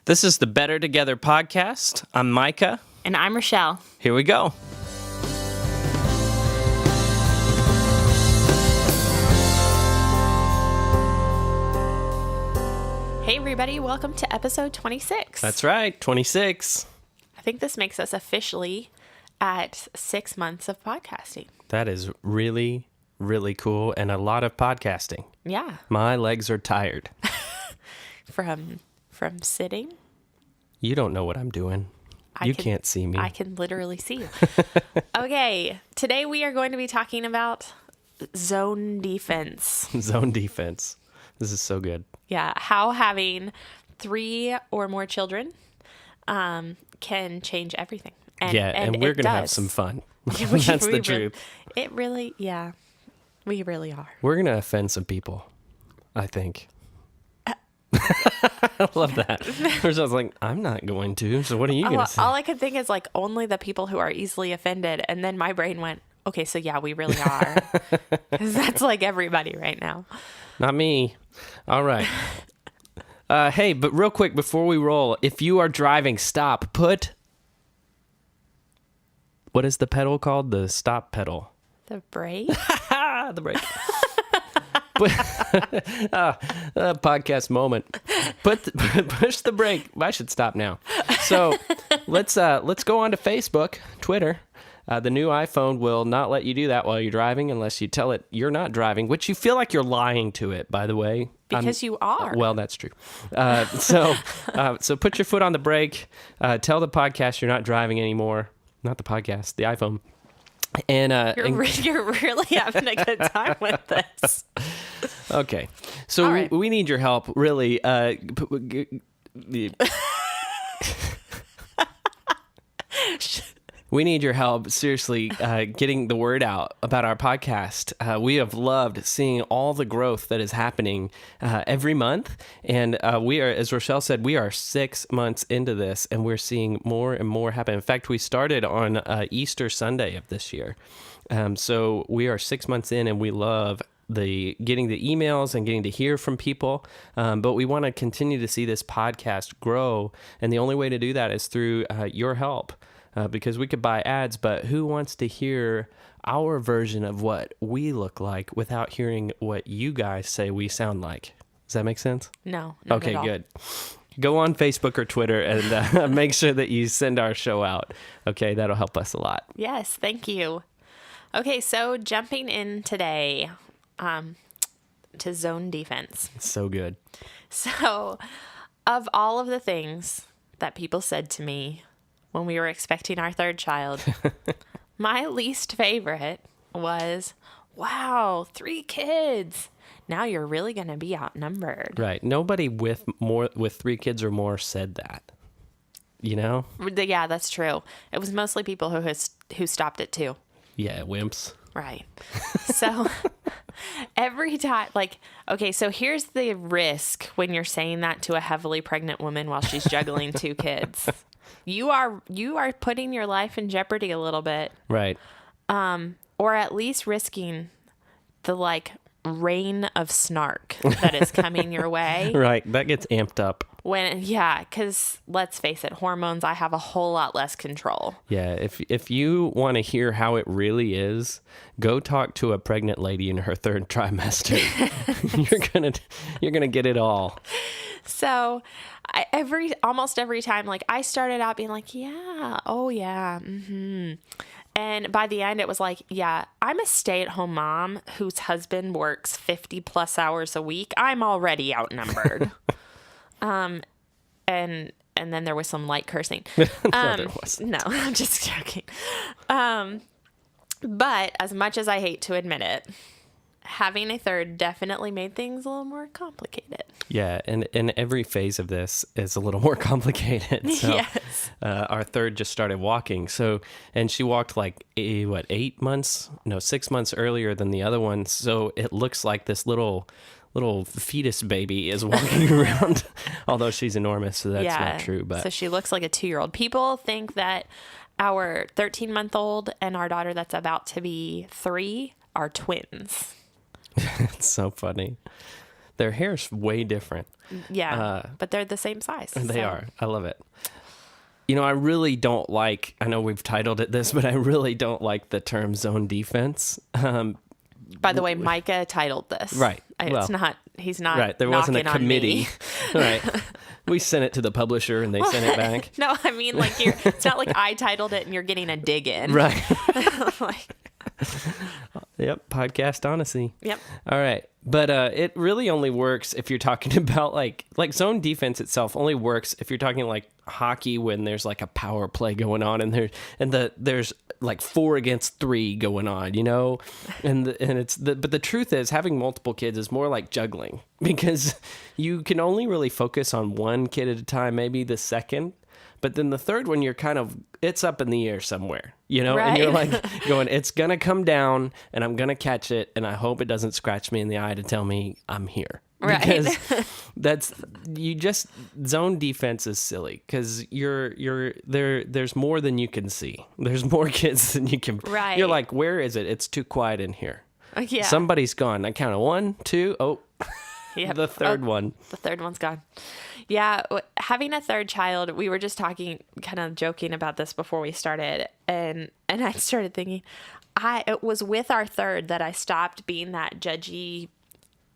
This is the Better Together podcast. I'm Micah. And I'm Rochelle. Here we go. Hey, everybody. Welcome to episode 26. That's right, 26. I think this makes us officially at 6 months of podcasting. That is really, really cool and a lot of podcasting. Yeah. My legs are tired. From sitting. You don't know what I'm doing. You can't see me. I can literally see you. Okay. Today we are going to be talking about zone defense. Zone defense. This is so good. Yeah. How having 3 or more children can change everything. And we're going to have some fun. That's the truth. We really are. We're going to offend some people, I think. I love that. I was like, I'm not going to. So what are you going to say? All I could think is like only the people who are easily offended. And then my brain went, okay, so yeah, we really are. Because that's like everybody right now. Not me. All right. Hey, but real quick before we roll, if you are driving, stop. Put, what is the pedal called? The stop pedal. The brake? The brake. Podcast moment. Push the brake. I should stop now. So let's go on to Facebook, Twitter. The new iPhone will not let you do that while you're driving unless you tell it you're not driving, which you feel like you're lying to it, by the way. Because you are. Well, that's true. So put your foot on the brake. Tell the podcast you're not driving anymore. Not the podcast, the iPhone. And you're really having a good time with this. Okay, so right. we need your help, really. We need your help, seriously, getting the word out about our podcast. We have loved seeing all the growth that is happening every month. And we are, as Rochelle said, we are 6 months into this, and we're seeing more and more happen. In fact, we started on Easter Sunday of this year. So we are 6 months in, and we love getting the emails and getting to hear from people. But we want to continue to see this podcast grow. And the only way to do that is through your help. Because we could buy ads, but who wants to hear our version of what we look like without hearing what you guys say we sound like? Does that make sense? No. Not Okay, at all. good. Go on Facebook or Twitter and make sure that you send our show out. Okay, that'll help us a lot. Yes, thank you. Okay, so jumping in today to zone defense. It's so good. So, of all of the things that people said to me when we were expecting our third child, my least favorite was, wow, 3 kids. Now you're really going to be outnumbered. Right. Nobody with 3 kids or more said that. You know? Yeah, that's true. It was mostly people who stopped at 2. Yeah, wimps. Right. So every time, okay, so here's the risk when you're saying that to a heavily pregnant woman while she's juggling 2 kids. You are putting your life in jeopardy a little bit. Right. Or at least risking the rain of snark that is coming your way. Right. That gets amped up. Because let's face it, hormones, I have a whole lot less control. Yeah. If you want to hear how it really is, go talk to a pregnant lady in her 3rd trimester. You're gonna get it all. So almost every time, I started out being like, yeah, oh yeah, mm-hmm. And by the end, it was like, yeah, I'm a stay-at-home mom whose husband works 50 plus hours a week. I'm already outnumbered. And then there was some light cursing. No, there wasn't. No, I'm just joking. But as much as I hate to admit it, having a 3rd definitely made things a little more complicated. Yeah, and every phase of this is a little more complicated. So, yes. Our 3rd just started walking. So, and she walked 8 months? No, 6 months earlier than the other one. So it looks like this little fetus baby is walking around, although she's enormous, so that's not true. But so she looks like a 2-year-old. People think that our 13-month-old and our daughter that's about to be 3 are twins. It's so funny. Their hair's way different. Yeah, but they're the same size. They are. I love it. I really don't like, I know we've titled it this, but I really don't like the term zone defense. By the way, Micah titled this. Right. He's not right. There wasn't a committee. Right. We sent it to the publisher and they sent it back. No, I mean, like, it's not like I titled it and you're getting a dig in. Right. Like, yep. Podcast honesty. Yep. All right. But it really only works if you're talking about like zone defense itself only works if you're talking like hockey when there's like a power play going on and there's like 4 against 3 going on, but the truth is having multiple kids is more like juggling because you can only really focus on one kid at a time, maybe the second. But then the third one, it's up in the air somewhere, Right. And you're like going, it's going to come down and I'm going to catch it. And I hope it doesn't scratch me in the eye to tell me I'm here. Right. Because zone defense is silly because there's more than you can see. There's more kids than you can. Right. You're like, where is it? It's too quiet in here. Yeah. Somebody's gone. I counted 1, 2. Oh, Yep. the third one. The third one's gone. Yeah, having a third child, we were just talking, kind of joking about this before we started, and I started thinking, it was with our third that I stopped being that judgy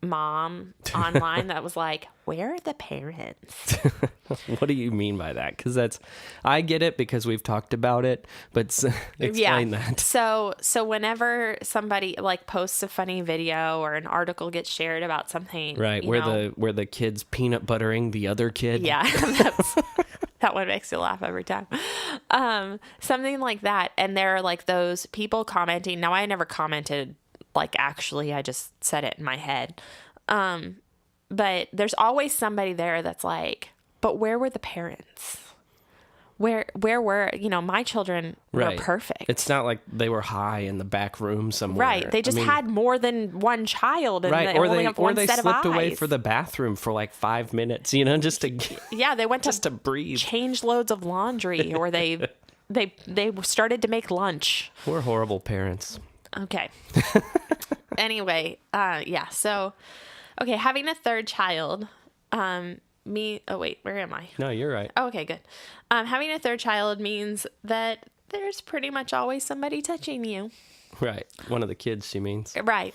mom online that was like, where are the parents? What do you mean by that? Because I get it because we've talked about it, but explain that. So whenever somebody like posts a funny video or an article gets shared about something, right, where the kid's peanut buttering the other kid. Yeah, that one makes me laugh every time. Something like that, and there are like those people commenting. Now, I never commented. Like, actually, I just said it in my head. But there's always somebody there that's like, but where were the parents? Where were, my children were perfect. It's not like they were high in the back room somewhere. Right. They just had more than one child. And right. They only have one set of eyes. Or they slipped away for the bathroom for like 5 minutes, just to yeah, they went to breathe. Change loads of laundry, or they started to make lunch. We're horrible parents. Okay. Anyway, yeah. So, okay, having a third child, oh wait, where am I? No, you're right. Oh, okay, good. Having a third child means that there's pretty much always somebody touching you. Right. One of the kids, she means. Right.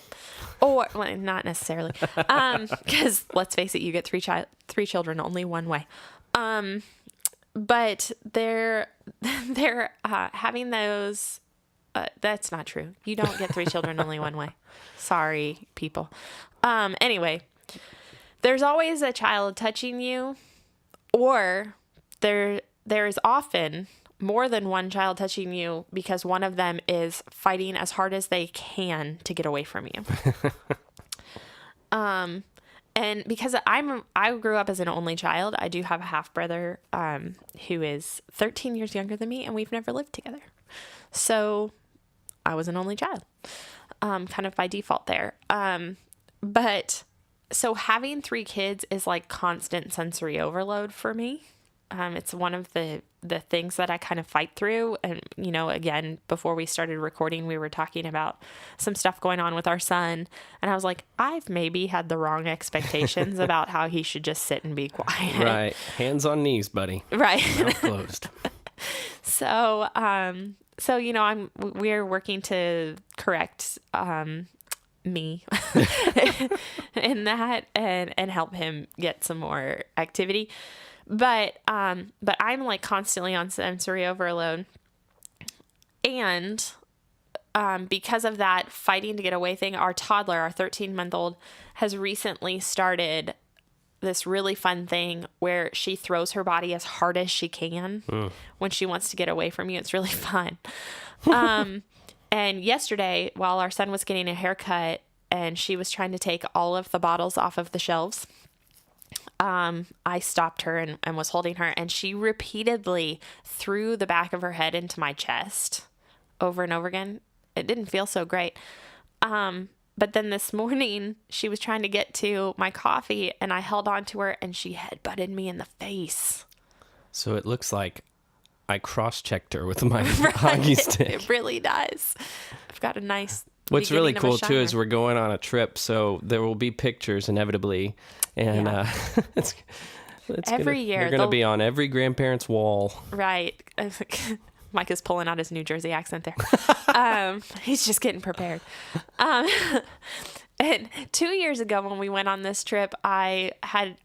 Or, well, not necessarily. Because let's face it, you get three children only one way. But they're having those. That's not true. You don't get 3 children only one way. Sorry, people. Anyway, there's always a child touching you, or there is often more than one child touching you because one of them is fighting as hard as they can to get away from you. And because I grew up as an only child, I do have a half brother who is 13 years younger than me, and we've never lived together. So I was an only child, kind of by default there. But so having 3 kids is like constant sensory overload for me. It's one of the things that I kind of fight through. And, again, before we started recording, we were talking about some stuff going on with our son. And I was like, I've maybe had the wrong expectations about how he should just sit and be quiet. Right. Hands on knees, buddy. Right. Mouth closed. So, we're working to correct me in that and help him get some more activity. But I'm like constantly on sensory overload. And because of that fighting to get away thing, our toddler, our 13-month-old, has recently started this really fun thing where she throws her body as hard as she can when she wants to get away from you. It's really fun. And yesterday, while our son was getting a haircut and she was trying to take all of the bottles off of the shelves, I stopped her and was holding her, and she repeatedly threw the back of her head into my chest over and over again. It didn't feel so great. But then this morning, she was trying to get to my coffee, and I held on to her, and she headbutted me in the face. So it looks like I cross-checked her with my hockey stick. It really does. I've got a nice What's really beginning of a cool too is Shiner. we're going on a trip, so there will be pictures inevitably, and Yeah. it's Every year, they're gonna they'll- be on every grandparent's wall. Right. Mike is pulling out his New Jersey accent there. He's just getting prepared. And 2 years ago when we went on this trip, I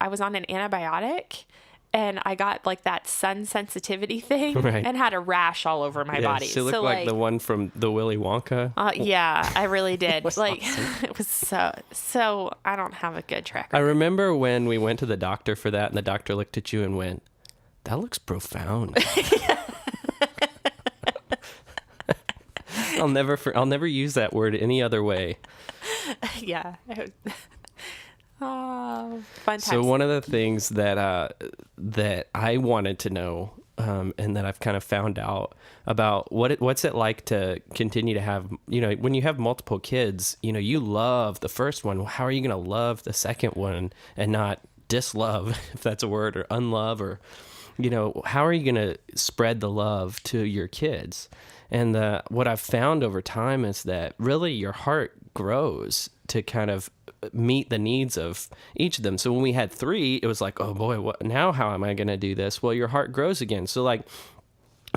was on an antibiotic and I got like that sun sensitivity thing Right. and had a rash all over my body. She looked So like the one from the Willy Wonka. yeah, I really did. was Like awesome. it was so I don't have a good track I record. remember when we went to the doctor for that, and the doctor looked at you and went, "That looks profound." I'll never use that word any other way. Yeah. Oh, fun times. So one of the things that that I wanted to know, and that I've kind of found out about what's it like to continue to have, when you have multiple kids, you love the first one. How are you going to love the second one and not dislove, if that's a word, or unlove, or, how are you going to spread the love to your kids? And what I've found over time is that really your heart grows to kind of meet the needs of each of them. So when we had 3, it was like, oh boy, how am I going to do this? Well, your heart grows again. So like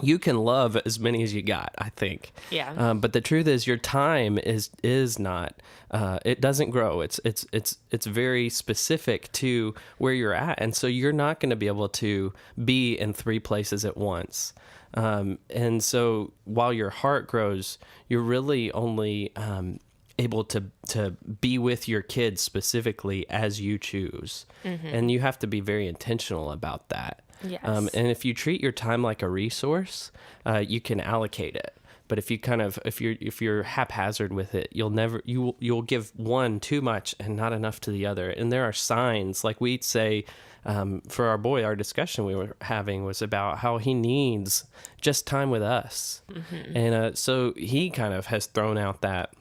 you can love as many as you got, I think. Yeah. But the truth is your time is not, it doesn't grow. It's very specific to where you're at. And so you're not going to be able to be in 3 places at once. And so while your heart grows, you're really only, able to be with your kids specifically as you choose. Mm-hmm. And you have to be very intentional about that. Yes. And if you treat your time like a resource, you can allocate it. But if you if you're haphazard with it, you'll give one too much and not enough to the other. And there are signs, like we'd say, for our boy, our discussion we were having was about how he needs just time with us. Mm-hmm. And so he kind of has thrown out that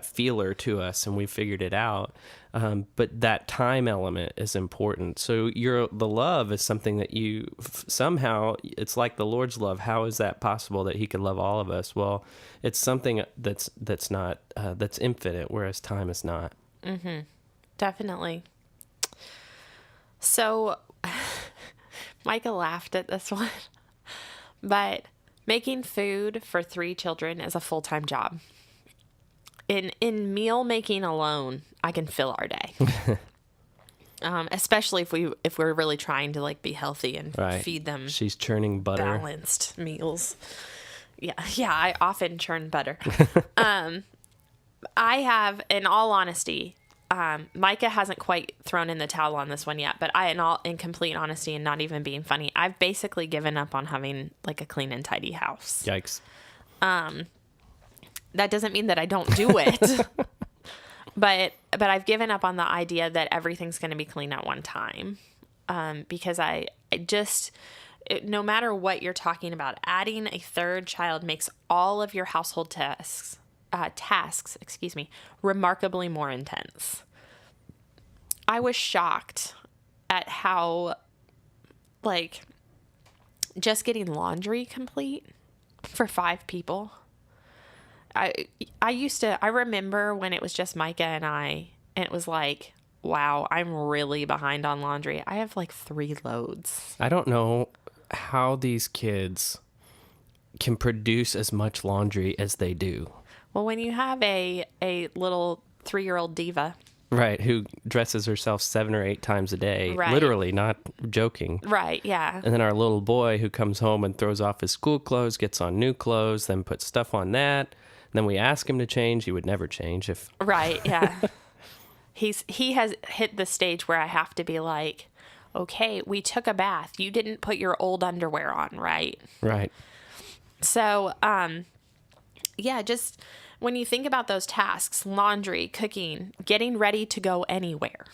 feeler to us, and we figured it out. But that time element is important. So the love is something that you somehow, it's like the Lord's love. How is that possible that he could love all of us? Well, it's something that's not, that's infinite, whereas time is not. Mm-hmm. Definitely. So Micah laughed at this one, but making food for 3 children is a full-time job. In meal making alone, I can fill our day. Especially if we're really trying to like be healthy and Right. feed them She's churning butter. balanced meals. Yeah, I often churn butter. I have, in all honesty, Micah hasn't quite thrown in the towel on this one yet, but in complete honesty and not even being funny, I've basically given up on having like a clean and tidy house. Yikes. That doesn't mean that I don't do it, but I've given up on the idea that everything's going to be clean at one time, because I just, no matter what you're talking about, adding a 3rd child makes all of your household tasks, remarkably more intense. I was shocked at how, like, just getting laundry complete for 5 people. I remember when it was just Micah and I, and it was like, wow, I'm really behind on laundry. I have like 3 loads. I don't know how these kids can produce as much laundry as they do. Well, when you have a little 3-year-old diva. Right, who dresses herself 7 or 8 times a day. Right. Literally, not joking. Right, yeah. And then our little boy who comes home and throws off his school clothes, gets on new clothes, then puts stuff on that. Then we ask him to change. He would never change if... Right, yeah. He has hit the stage where I have to be like, okay, we took a bath. You didn't put your old underwear on, right? Right. So, yeah, just when you think about those tasks, laundry, cooking, getting ready to go anywhere,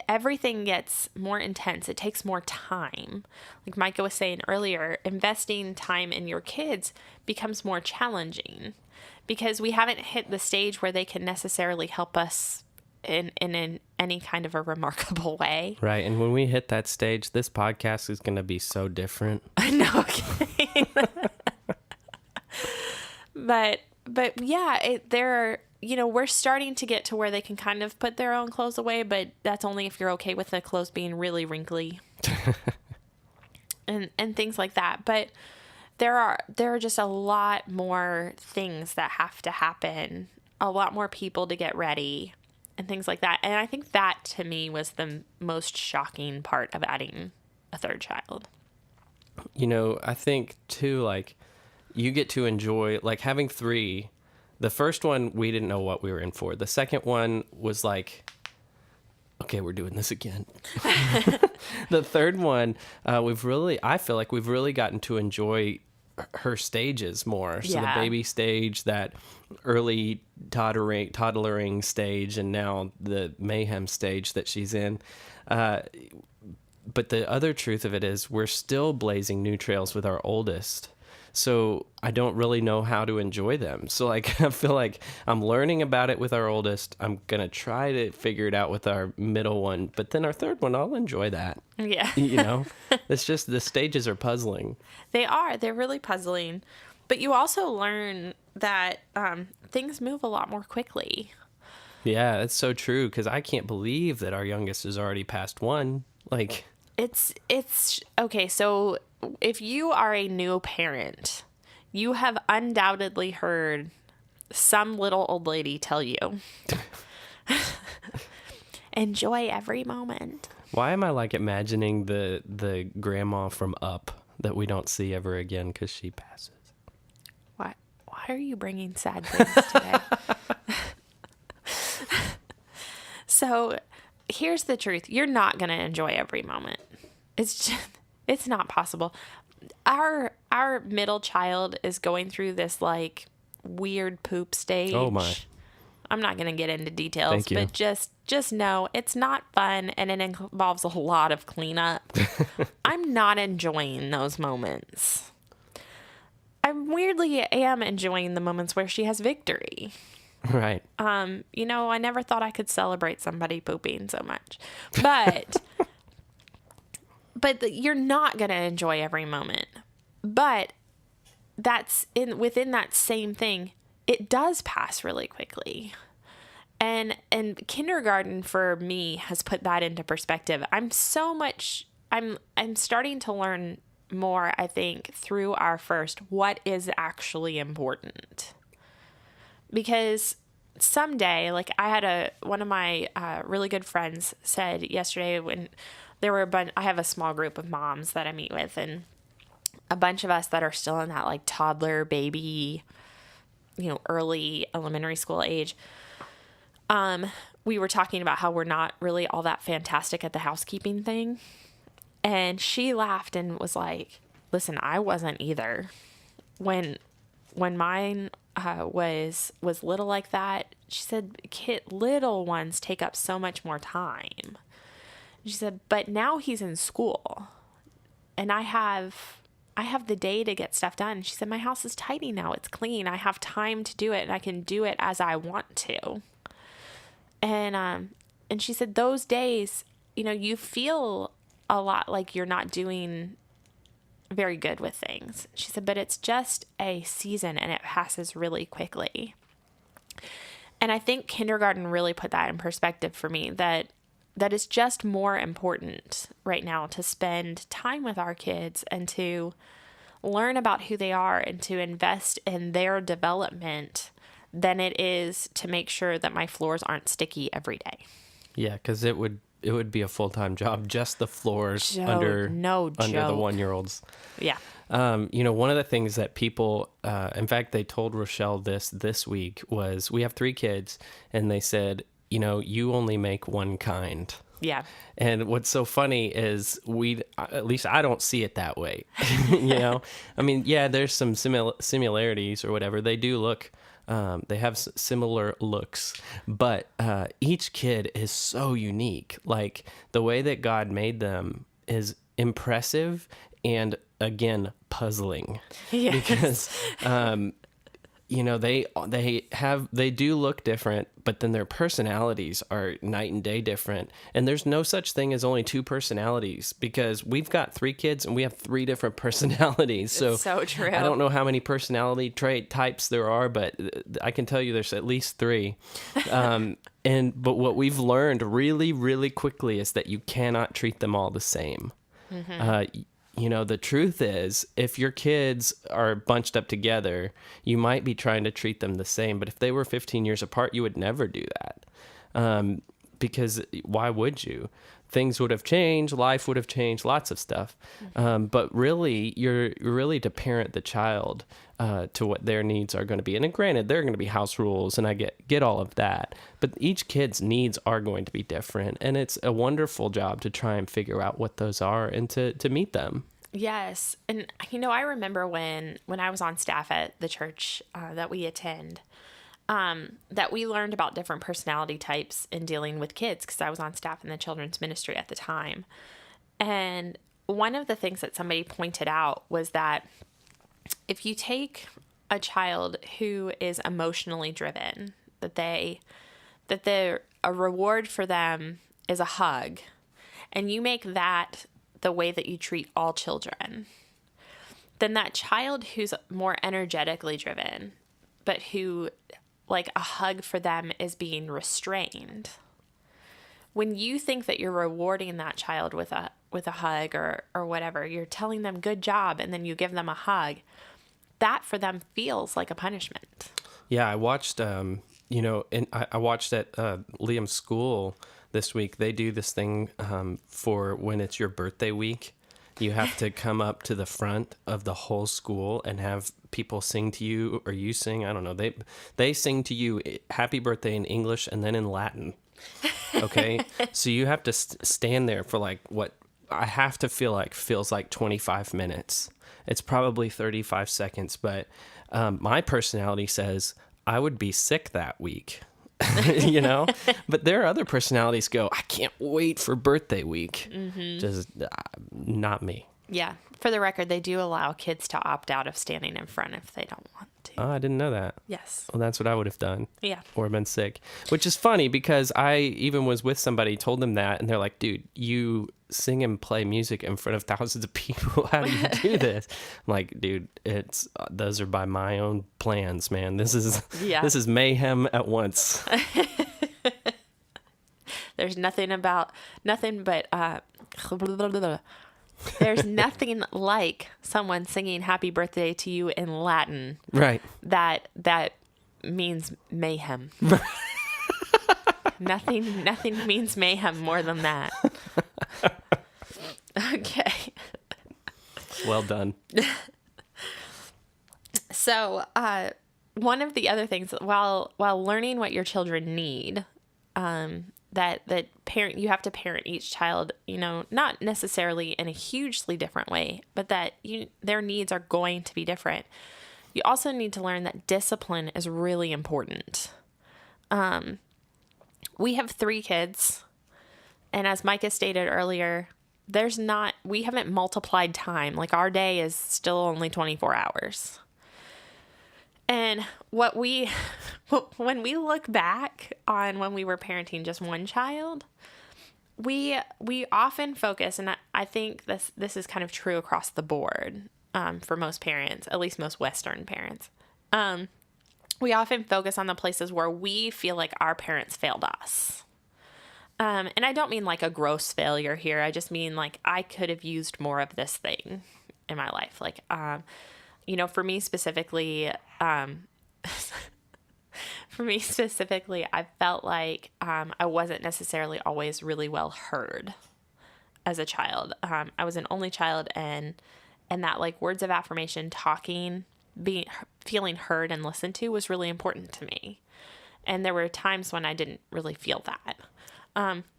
everything gets more intense. It takes more time. Like Micah was saying earlier, investing time in your kids becomes more challenging because we haven't hit the stage where they can necessarily help us in any kind of a remarkable way. Right. And when we hit that stage, this podcast is going to be so different. No, okay. But But yeah, we're starting to get to where they can kind of put their own clothes away, but that's only if you're okay with the clothes being really wrinkly and things like that. But there are just a lot more things that have to happen, a lot more people to get ready and things like that. And I think that to me was the most shocking part of adding a third child. I think too, like, you get to enjoy, like, having 3. The first one, we didn't know what we were in for. The second one was like, okay, we're doing this again. The third one, I feel like we've really gotten to enjoy her stages more. So the baby stage, that early toddlering stage, and now the mayhem stage that she's in. But the other truth of it is we're still blazing new trails with our oldest. So I don't really know how to enjoy them. So like, I feel like I'm learning about it with our oldest. I'm going to try to figure it out with our middle one. But then our third one, I'll enjoy that. Yeah. It's just the stages are puzzling. They are. They're really puzzling. But you also learn that things move a lot more quickly. Yeah, that's so true. Because I can't believe that our youngest is already past 1. Like, it's okay. So if you are a new parent, you have undoubtedly heard some little old lady tell you, enjoy every moment. Why am I like imagining the grandma from Up that we don't see ever again because she passes? Why are you bringing sad things today? So here's the truth. You're not going to enjoy every moment. It's not possible. Our middle child is going through this like weird poop stage. Oh my. I'm not going to get into details, Thank you. but just know it's not fun and it involves a lot of cleanup. I'm not enjoying those moments. I weirdly am enjoying the moments where she has victory. Right. I never thought I could celebrate somebody pooping so much, but you're not going to enjoy every moment. But that's within that same thing, it does pass really quickly. And kindergarten for me has put that into perspective. I'm starting to learn more, I think, through our first, what is actually important. Because someday, like I had one of my really good friends said yesterday when there were I have a small group of moms that I meet with, and a bunch of us that are still in that like toddler, baby, early elementary school age. We were talking about how we're not really all that fantastic at the housekeeping thing. And she laughed and was like, listen, I wasn't either. When mine was little like that, she said, little ones take up so much more time. She said, but now he's in school and I have the day to get stuff done. She said, my house is tidy now. It's clean. I have time to do it and I can do it as I want to. And she said, those days, you feel a lot like you're not doing very good with things. She said, but it's just a season and it passes really quickly. And I think kindergarten really put that in perspective for me, that it's just more important right now to spend time with our kids and to learn about who they are and to invest in their development than it is to make sure that my floors aren't sticky every day. Yeah, because it would be a full-time job, just the floors under the 1-year-olds. Yeah. One of the things that people, in fact, they told Rochelle this week was, we have 3 kids, and they said, you only make one kind. Yeah. And what's so funny is at least I don't see it that way. I mean, yeah, there's some similarities or whatever. They do look, they have similar looks, but each kid is so unique. Like the way that God made them is impressive and again, puzzling. Yes. Because they do look different, but then their personalities are night and day different. And there's no such thing as only two personalities, because we've got 3 kids and we have 3 different personalities. It's so true. I don't know how many personality trait types there are, but I can tell you there's at least 3. But what we've learned really, really quickly is that you cannot treat them all the same. The truth is, if your kids are bunched up together, you might be trying to treat them the same. But if they were 15 years apart, you would never do that. Because why would you? Things would have changed, life would have changed, lots of stuff. But really, you're really to parent the child to what their needs are going to be. And granted, there are going to be house rules, and I get all of that. But each kid's needs are going to be different. And it's a wonderful job to try and figure out what those are and to meet them. Yes. And, I remember when I was on staff at the church that we attend, that we learned about different personality types in dealing with kids, because I was on staff in the children's ministry at the time. And one of the things that somebody pointed out was that if you take a child who is emotionally driven, a reward for them is a hug, and you make that the way that you treat all children, then that child who's more energetically driven, but who, like, a hug for them is being restrained. When you think that you're rewarding that child with a hug or whatever, you're telling them good job, and then you give them a hug, that for them feels like a punishment. Yeah, I watched, I watched at Liam's school this week. They do this thing for when it's your birthday week. You have to come up to the front of the whole school and have people sing to you, or you sing. I don't know. They sing to you happy birthday in English and then in Latin. Okay? So you have to stand there for like what I have to feel like feels like 25 minutes. It's probably 35 seconds, but my personality says I would be sick that week. But there are other personalities go, I can't wait for birthday week. Just not me. Yeah. For the record, they do allow kids to opt out of standing in front if they don't want to. Oh, I didn't know that. Yes. Well, that's what I would have done. Yeah. Or been sick, which is funny because I even was with somebody, told them that, and they're like, dude, you sing and play music in front of thousands of people. How do you do this? I'm like, dude, those are by my own plans, man. This is mayhem at once. There's nothing but there's nothing like someone singing happy birthday to you in Latin. Right. That means mayhem. Nothing means mayhem more than that. Okay. Well done. So, one of the other things, while learning what your children need, that you have to parent each child, not necessarily in a hugely different way, but that their needs are going to be different. You also need to learn that discipline is really important. We have 3 kids, and as Micah stated earlier, we haven't multiplied time. Like, our day is still only 24 hours. And when we look back on when we were parenting just one child, we often focus, and I think this is kind of true across the board for most parents, at least most Western parents. We often focus on the places where we feel like our parents failed us. And I don't mean like a gross failure here. I just mean like I could have used more of this thing in my life. Like, for me specifically, I felt like I wasn't necessarily always really well heard as a child. I was an only child, and that like words of affirmation, talking, feeling heard and listened to was really important to me. And there were times when I didn't really feel that.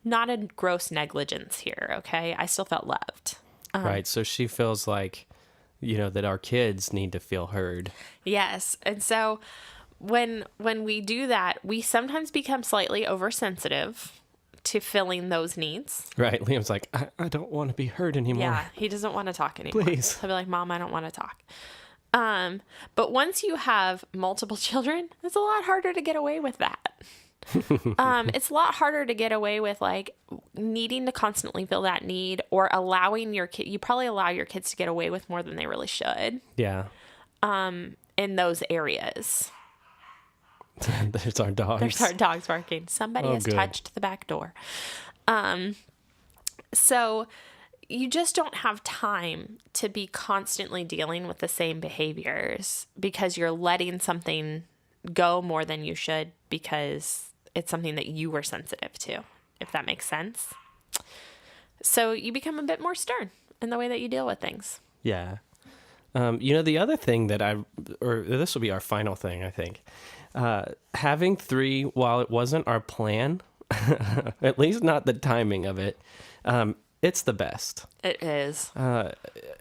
Not a gross negligence here, okay? I still felt loved. Right. So she feels like, that our kids need to feel heard. Yes. And so when we do that, we sometimes become slightly oversensitive to filling those needs. Right. Liam's like, I don't want to be heard anymore. Yeah. He doesn't want to talk anymore. Please. He'll be like, Mom, I don't want to talk. But once you have multiple children, it's a lot harder to get away with that. It's a lot harder to get away with like needing to constantly feel that need, or allowing your kid. You probably allow your kids to get away with more than they really should. Yeah. In those areas. There's our dogs. There's our dogs barking. Somebody has touched the back door. So you just don't have time to be constantly dealing with the same behaviors because you're letting something go more than you should because it's something that you were sensitive to, if that makes sense. So you become a bit more stern in the way that you deal with things. Yeah. The other thing that this will be our final thing, I think, having 3, while it wasn't our plan, at least not the timing of it, it's the best. It is.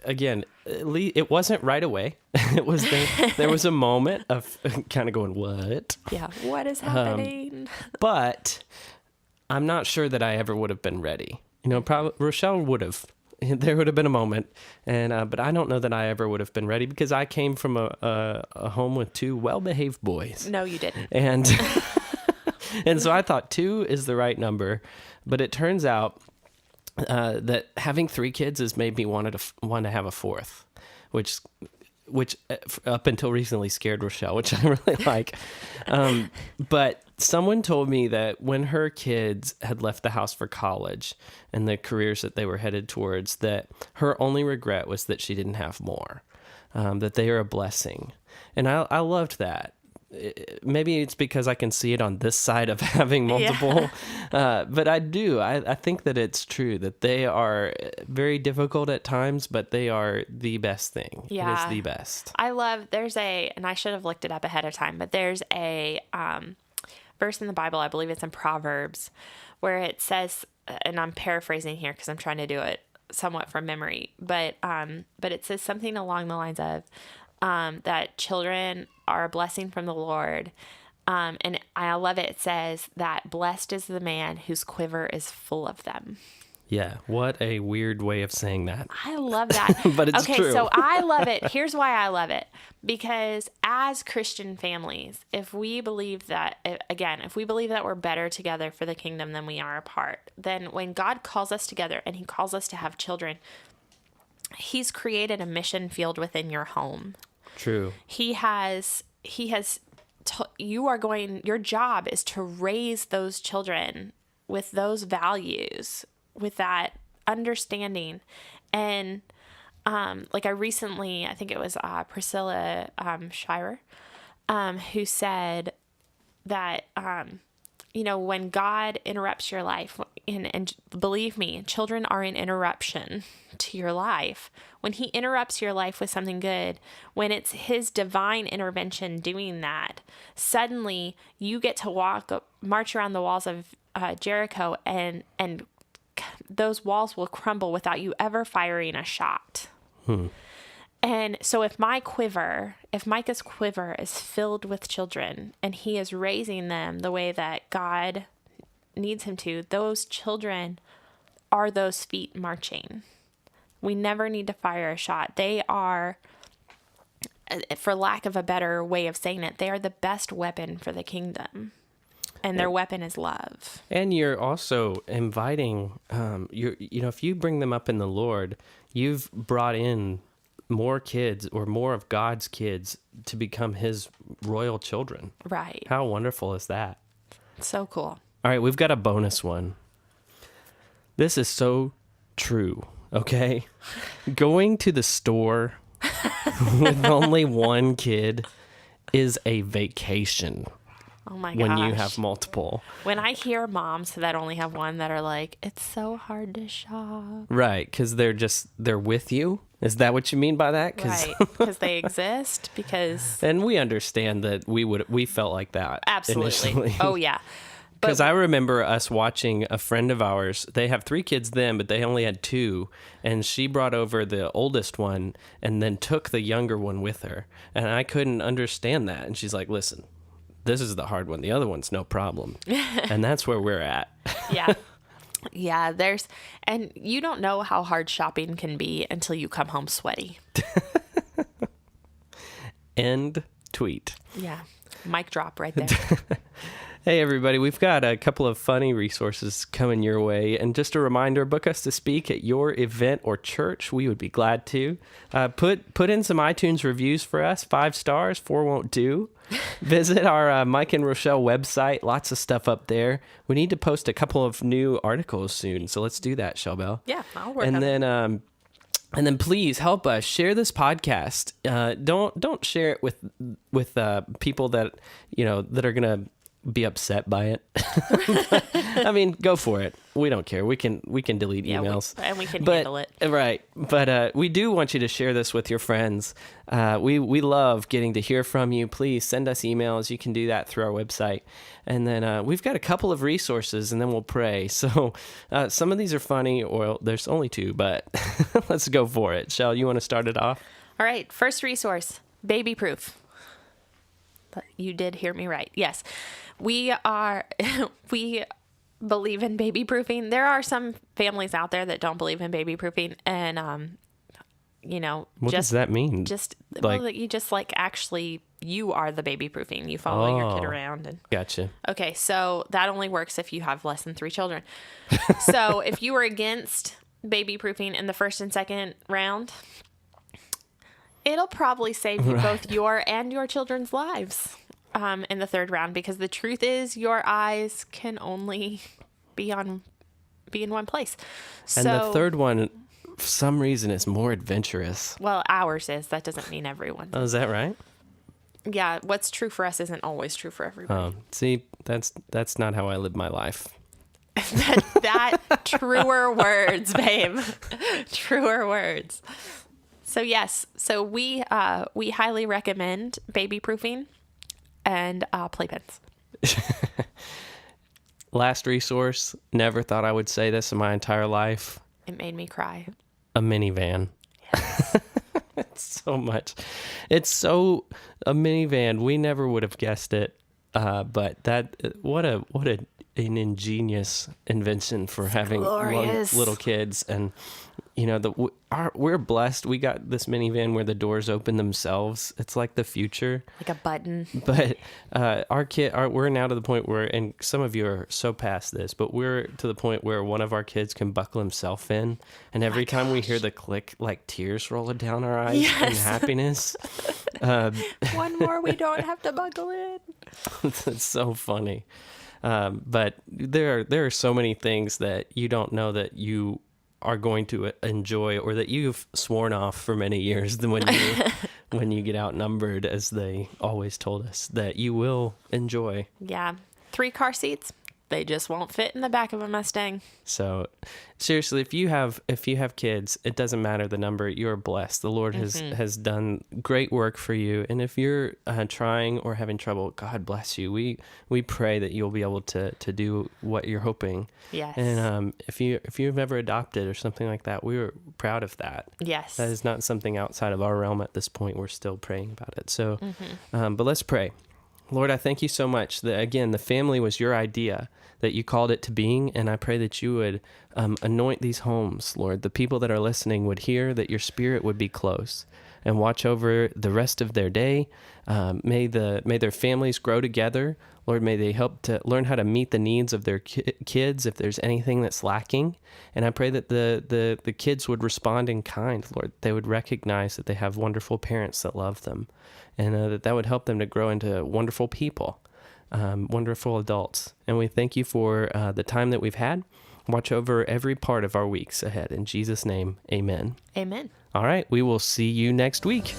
Again, it wasn't right away. There was a moment of kind of going, what? Yeah. What is happening? But I'm not sure that I ever would have been ready. Probably Rochelle would have. There would have been a moment, but I don't know that I ever would have been ready because I came from a home with 2 well-behaved boys. No, you didn't. And and so I thought 2 is the right number, but it turns out that having 3 kids has made me want to have a 4th, which up until recently scared Rochelle, which I really like. But someone told me that when her kids had left the house for college and the careers that they were headed towards, that her only regret was that she didn't have more, that they are a blessing. And I loved that. Maybe it's because I can see it on this side of having multiple, but I do. I think that it's true that they are very difficult at times, but they are the best thing. Yeah. It is the best. And I should have looked it up ahead of time, but there's a verse in the Bible, I believe it's in Proverbs, where it says, and I'm paraphrasing here because I'm trying to do it somewhat from memory, but it says something along the lines of, that children are a blessing from the Lord. And I love it. It says that blessed is the man whose quiver is full of them. Yeah. What a weird way of saying that. I love that. But it's true. Okay, so I love it. Here's why I love it. Because as Christian families, if we believe that we're better together for the kingdom than we are apart, then when God calls us together and he calls us to have children, he's created a mission field within your home. True. Your job is to raise those children with those values, with that understanding. And I think it was Priscilla Shirer, who said that when God interrupts your life, and believe me, children are an interruption to your life. When he interrupts your life with something good, when it's his divine intervention doing that, suddenly you get to march around the walls of Jericho, and those walls will crumble without you ever firing a shot. And so if Micah's quiver is filled with children and he is raising them the way that God needs him to, those children are those feet marching. We never need to fire a shot. They are, for lack of a better way of saying it, they are the best weapon for the kingdom. And their weapon is love. And you're also inviting, if you bring them up in the Lord, you've brought in more kids or more of God's kids to become his royal children. Right. How wonderful is that? So cool. All right, we've got a bonus one. This is so true, okay? Going to the store with only one kid is a vacation. Oh my gosh. When you have multiple. When I hear moms that only have one that are like, it's so hard to shop. Right, because they're with you. Is that what you mean by that? Right, because they exist. And we understand that we felt like that. Absolutely. Initially. Oh yeah. Because I remember us watching a friend of ours. They have 3 kids then, but they only had 2. And she brought over the oldest one and then took the younger one with her. And I couldn't understand that. And she's like, listen, this is the hard one. The other one's no problem. And that's where we're at. Yeah. Yeah. And you don't know how hard shopping can be until you come home sweaty. End tweet. Yeah. Mic drop right there. Hey, everybody, we've got a couple of funny resources coming your way. And just a reminder, book us to speak at your event or church. We would be glad to. Put in some iTunes reviews for us. 5 stars, 4 won't do. Visit our Micah and Rochelle website. Lots of stuff up there. We need to post a couple of new articles soon. So let's do that, Shellbell. Yeah, I'll work on it. And then please help us share this podcast. Don't share it with people that, that are going to be upset by it. I mean, go for it. We don't care. We can delete emails. And we can handle it. Right. But we do want you to share this with your friends. We love getting to hear from you. Please send us emails. You can do that through our website. And then we've got a couple of resources, and then we'll pray. So some of these are funny, or there's only 2, but let's go for it. Shell, you want to start it off? All right. First resource, baby proof. You did hear me right. Yes. We believe in baby proofing. There are some families out there that don't believe in baby proofing, and what does that mean? You are the baby proofing. You follow your kid around and gotcha. Okay, so that only works if you have less than 3 children. So if you were against baby proofing in the first and second round, it'll probably save you both your and your children's lives. In the third round, because the truth is your eyes can only be in one place. And the third one, for some reason, is more adventurous. Well, ours is. That doesn't mean everyone. Oh, is that right? Yeah, what's true for us isn't always true for everybody. See, that's not how I live my life. that truer words, babe. Truer words. So yes, we highly recommend baby proofing. And playpens. Last resource. Never thought I would say this in my entire life. It made me cry. A minivan. Yes. It's so much. It's so a minivan. We never would have guessed it. But what an ingenious invention for having little kids. And we're blessed. We got this minivan where the doors open themselves. It's like the future, like a button. But we're now to the point where, and some of you are so past this, but we're to the point where one of our kids can buckle himself in, and every time we hear the click, like tears roll down our eyes in happiness. One more, we don't have to buckle in. It's so funny. But there are so many things that you don't know that you are going to enjoy, or that you've sworn off for many years than when you get outnumbered, as they always told us, that you will enjoy. Yeah. 3 car seats, they just won't fit in the back of a Mustang. So seriously, if you have kids, it doesn't matter the number. You're blessed. The Lord has done great work for you. And if you're trying or having trouble, God bless you. We pray that you'll be able to do what you're hoping. Yes. And if you've ever adopted or something like that, we were proud of that. Yes. That is not something outside of our realm at this point. We're still praying about it. So, but let's pray. Lord, I thank you so much that, again, the family was your idea, that you called it to being, and I pray that you would anoint these homes, Lord. The people that are listening would hear, that your spirit would be close and watch over the rest of their day. May their families grow together. Lord, may they help to learn how to meet the needs of their kids if there's anything that's lacking. And I pray that the kids would respond in kind, Lord. They would recognize that they have wonderful parents that love them, and that would help them to grow into wonderful people, wonderful adults. And we thank you for the time that we've had. Watch over every part of our weeks ahead. In Jesus' name, amen. Amen. All right, we will see you next week.